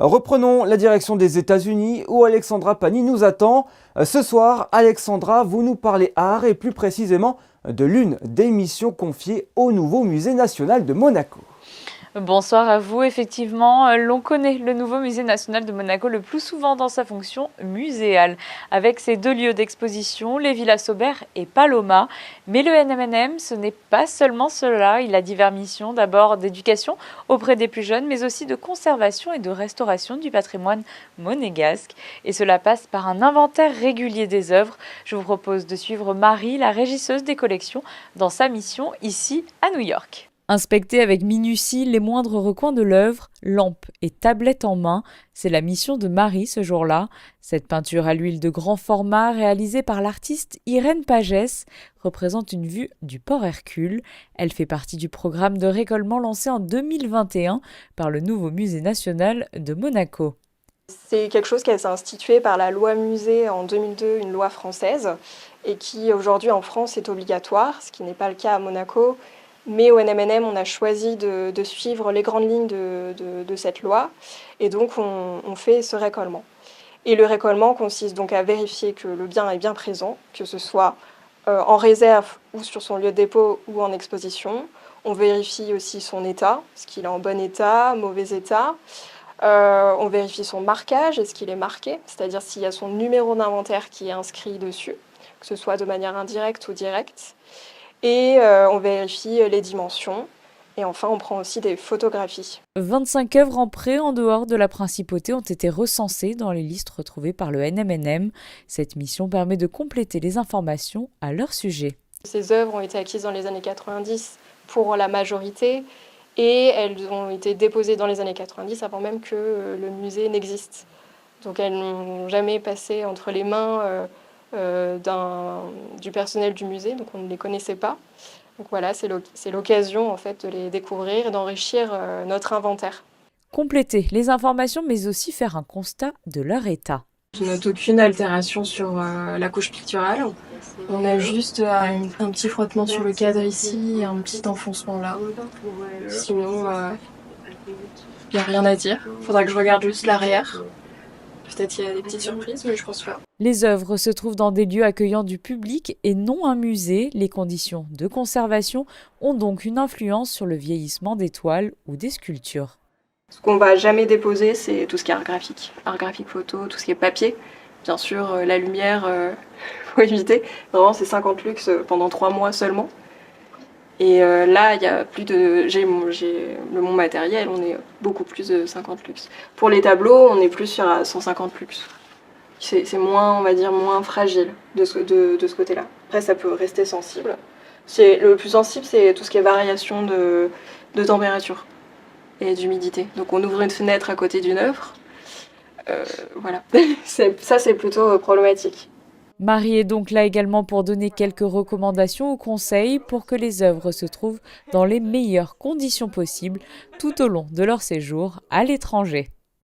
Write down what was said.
Reprenons la direction des États-Unis où Alexandra Pani nous attend. Ce soir, Alexandra, vous nous parlez art et plus précisément de l'une des missions confiées au nouveau musée national de Monaco. Bonsoir à vous. Effectivement, l'on connaît le nouveau musée national de Monaco le plus souvent dans sa fonction muséale, avec ses deux lieux d'exposition, les Villas Saubert et Paloma. Mais le NMNM, ce n'est pas seulement cela. Il a diverses missions, d'abord d'éducation auprès des plus jeunes, mais aussi de conservation et de restauration du patrimoine monégasque. Et cela passe par un inventaire régulier des œuvres. Je vous propose de suivre Marie, la régisseuse des collections, dans sa mission ici à New York. Inspecter avec minutie les moindres recoins de l'œuvre, lampes et tablettes en main, c'est la mission de Marie ce jour-là. Cette peinture à l'huile de grand format réalisée par l'artiste Irène Pagès représente une vue du port Hercule. Elle fait partie du programme de récolement lancé en 2021 par le nouveau musée national de Monaco. C'est quelque chose qui a été institué par la loi musée en 2002, une loi française, et qui aujourd'hui en France est obligatoire, ce qui n'est pas le cas à Monaco. Mais au NMNM, on a choisi de suivre les grandes lignes de cette loi et donc on fait ce récolement. Et le récolement consiste donc à vérifier que le bien est bien présent, que ce soit en réserve ou sur son lieu de dépôt ou en exposition. On vérifie aussi son état, est-ce qu'il est en bon état, mauvais état. On vérifie son marquage, est-ce qu'il est marqué, c'est-à-dire s'il y a son numéro d'inventaire qui est inscrit dessus, que ce soit de manière indirecte ou directe. Et on vérifie les dimensions. Et enfin, on prend aussi des photographies. 25 œuvres en prêt en dehors de la principauté ont été recensées dans les listes retrouvées par le NMNM. Cette mission permet de compléter les informations à leur sujet. Ces œuvres ont été acquises dans les années 90 pour la majorité et elles ont été déposées dans les années 90 avant même que le musée n'existe. Donc elles n'ont jamais passé entre les mains du personnel du musée, donc on ne les connaissait pas. Donc voilà, c'est l'occasion en fait de les découvrir et d'enrichir notre inventaire. Compléter les informations, mais aussi faire un constat de leur état. Je note aucune altération sur la couche picturale. On a juste un petit frottement sur le cadre ici et un petit enfoncement là. Sinon, il n'y a rien à dire. Faudra que je regarde juste l'arrière. Peut-être qu'il y a des petites surprises, mais je pense pas. Les œuvres se trouvent dans des lieux accueillant du public et non un musée. Les conditions de conservation ont donc une influence sur le vieillissement des toiles ou des sculptures. Ce qu'on va jamais déposer, c'est tout ce qui est art graphique photo, tout ce qui est papier. Bien sûr, la lumière, faut éviter. Vraiment, c'est 50 lux pendant 3 mois seulement. Et là, il y a plus de. J'ai mon matériel, on est beaucoup plus de 50 lux. Pour les tableaux, on est plus sur 150 lux. C'est moins, on va dire, moins fragile de ce côté-là. Après, ça peut rester sensible. Le plus sensible, c'est tout ce qui est variation de température et d'humidité. Donc on ouvre une fenêtre à côté d'une œuvre. Voilà. Ça, c'est plutôt problématique. Marie est donc là également pour donner quelques recommandations ou conseils pour que les œuvres se trouvent dans les meilleures conditions possibles tout au long de leur séjour à l'étranger.